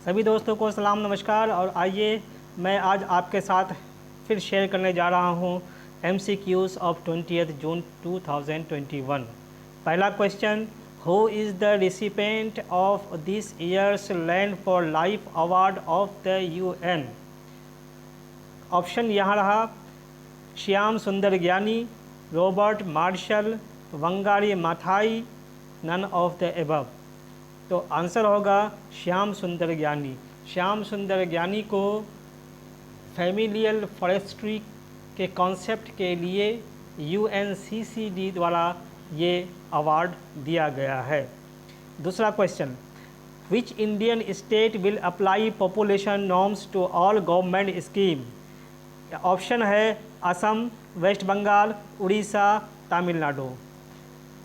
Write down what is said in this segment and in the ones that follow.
सभी दोस्तों को सलाम नमस्कार। और आइए मैं आज आपके साथ फिर शेयर करने जा रहा हूँ MCQs ऑफ 20th जून 2021। पहला question, who is the recipient of this year's land for life award of the UN। Option यहाँ रहा Shyam Sundar Gyani, Robert Marshall, Wangari Maathai, none of the above. तो आंसर होगा श्याम सुंदर ज्ञानी। श्याम सुंदर ज्ञानी को फैमिलियल फॉरेस्ट्री के concept के लिए UNCCD द्वारा ये अवार्ड दिया गया है। दूसरा question, which Indian state will apply population norms to all government scheme. Option है असम, वेस्ट बंगाल, उड़ीसा, तमिलनाडु।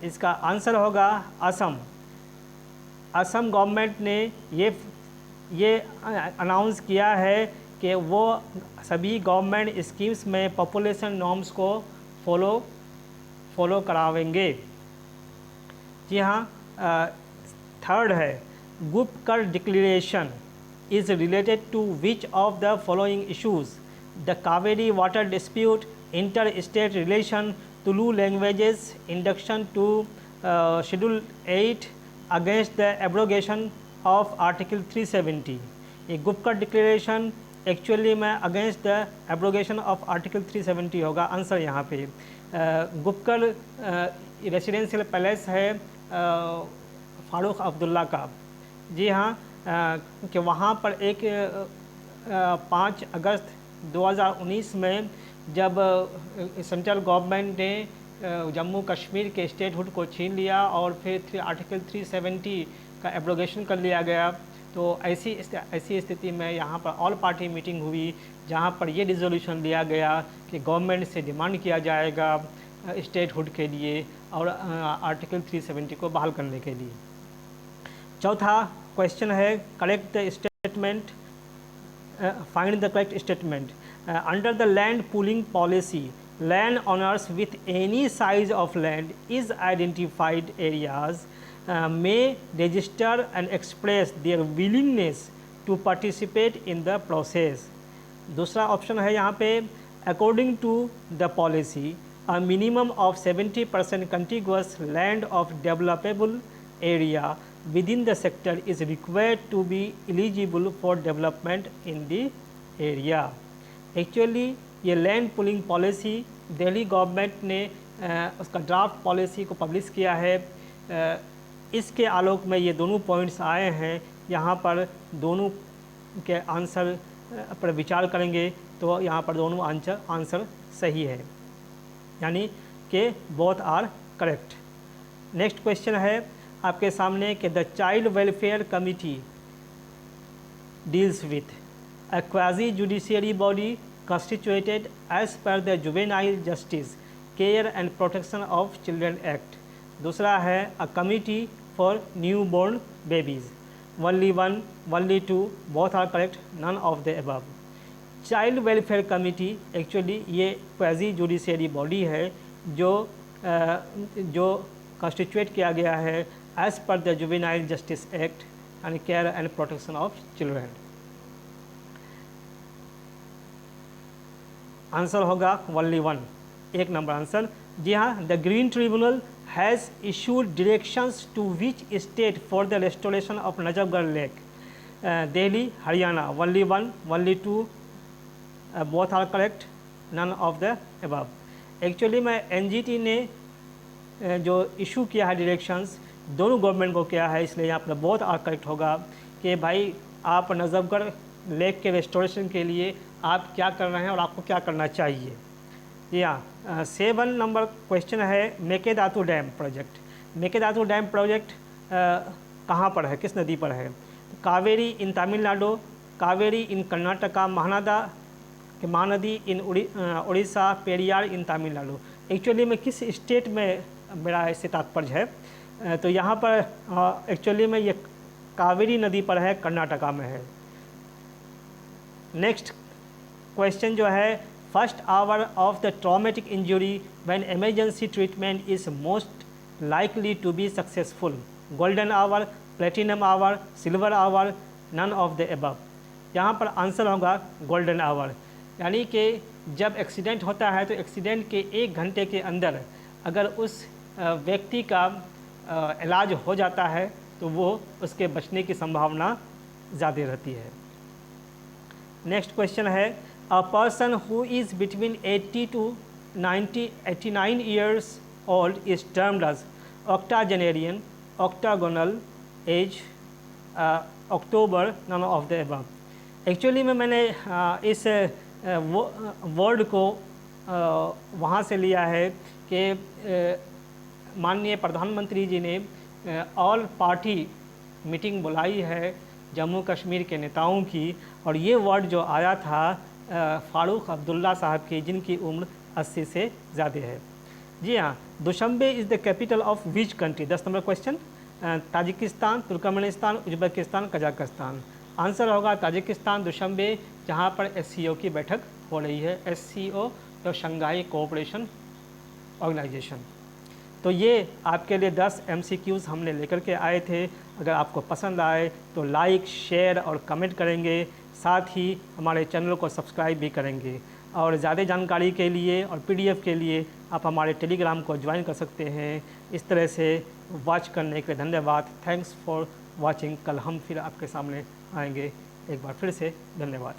इसका आंसर होगा असम। असम गवर्नमेंट ने ये अनाउंस किया है कि वो सभी गवर्नमेंट स्कीम्स में पॉपुलेशन नॉर्म्स को फॉलो करावेंगे। जी हाँ। थर्ड है, Gupkar declaration is related to which of the following issues. The Kaveri water dispute, inter state relation, Tulu languages, induction to schedule 8, against the abrogation of article 370। ये गुप्कर डिक्लेरेशन एक्चुअली में against the abrogation of article 370 होगा। Answer यहाँ पे Gupkar residential palace है फारूक अब्दुल्ला का। जी हाँ, कि वहाँ पर एक 5 अगस्त 2019 में जब सेंट्रल गवर्नमेंट ने जम्मू कश्मीर के स्टेटहुड को छीन लिया और फिर आर्टिकल 370 का एब्रोगेशन कर लिया गया, तो ऐसी स्थिति में यहाँ पर ऑल पार्टी मीटिंग हुई जहाँ पर ये रिजोल्यूशन लिया गया कि गवर्नमेंट से डिमांड किया जाएगा स्टेटहुड के लिए और आर्टिकल 370 को बहाल करने के लिए। चौथा क्वेश्चन है, correct the statement, find the correct statement. Under the land pooling policy, land owners with any size of land is identified areas may register and express their willingness to participate in the process। दूसरा option है यहाँ पे, according to the policy a minimum of 70% contiguous land of developable area within the sector is required to be eligible for development in the area। Actually ये land pooling policy Delhi government ने उसका draft policy को publish किया है। इसके आलोक में ये दोनों पॉइंट्स आए हैं। यहाँ पर दोनों के आंसर पर विचार करेंगे तो यहाँ पर दोनों आंसर सही है, यानी कि both are correct. Next question है आपके सामने कि the child welfare committee deals with a quasi-judiciary body constituted as per the Juvenile Justice, Care and Protection of Children Act। दूसरा है a committee for newborn babies। only one, only two, both are correct, none of the above। Child welfare committee actually ये quasi judiciary body है जो constitute किया गया है as per the juvenile justice act and care and protection of children. Answer होगा only one, एक number answer. जी हाँ, the green tribunal has issued directions to which state for the restoration of Najafgarh lake. Delhi, Haryana, only one, only two, both are correct, none of the above. Actually में NGT ने जो issue किया है directions दोनों government को किया है, इसलिए यहाँ पर बोथ आर करेक्ट होगा कि भाई आप नजफगढ़ लेक के रेस्टोरेशन के लिए आप क्या कर रहे हैं और आपको क्या करना चाहिए। या 7 नंबर क्वेश्चन है, Mekedatu dam project. Mekedatu dam project कहाँ पर है, किस नदी पर है? तो कावेरी इन तमिलनाडु, कावेरी इन कर्नाटका, महानदा के महानदी इन उड़ीसा, पेरियार इन तमिलनाडु। एक्चुअली में किस स्टेट में मेरा इससे तात्पर्य है, तो यहाँ पर एक्चुअली में ये कावेरी नदी पर है, कर्नाटका में है। नेक्स्ट क्वेश्चन जो है, first hour of the traumatic injury when emergency treatment is most likely to be successful. Golden hour, platinum hour, silver hour, none of the above. यहाँ पर आंसर होगा गोल्डन आवर, यानी कि जब एक्सीडेंट होता है तो एक्सीडेंट के 1 घंटे के अंदर अगर उस व्यक्ति का इलाज हो जाता है तो वो उसके बचने की संभावना ज़्यादा रहती है। नेक्स्ट क्वेश्चन है, a person who is between 80 to 89 years old is termed as octogenarian, octagonal age, October, none of the above. Actually में मैंने इस वर्ड को वहाँ से लिया है कि माननीय प्रधानमंत्री जी ने ऑल पार्टी मीटिंग बुलाई है जम्मू कश्मीर के नेताओं की, और ये वर्ड जो आया था फारूक अब्दुल्ला साहब की, जिनकी उम्र 80 से ज़्यादा है। जी हाँ, Dushanbe is the capital of which country? 10 number question. Tajikistan, Turkmenistan, Uzbekistan, Kazakhstan. Answer होगा ताजिकिस्तान, दुशंबे, जहाँ पर SCO की बैठक हो रही है। SCO तो शंघाई कोऑपरेशन ऑर्गेनाइजेशन। तो ये आपके लिए 10 MCQs हमने लेकर के आए थे। अगर आपको पसंद आए तो लाइक, शेयर और कमेंट करेंगे, साथ ही हमारे चैनल को सब्सक्राइब भी करेंगे। और ज़्यादा जानकारी के लिए और PDF के लिए आप हमारे टेलीग्राम को ज्वाइन कर सकते हैं। इस तरह से वॉच करने के लिए धन्यवाद। Thanks for watching. कल हम फिर आपके सामने आएंगे। एक बार फिर से धन्यवाद।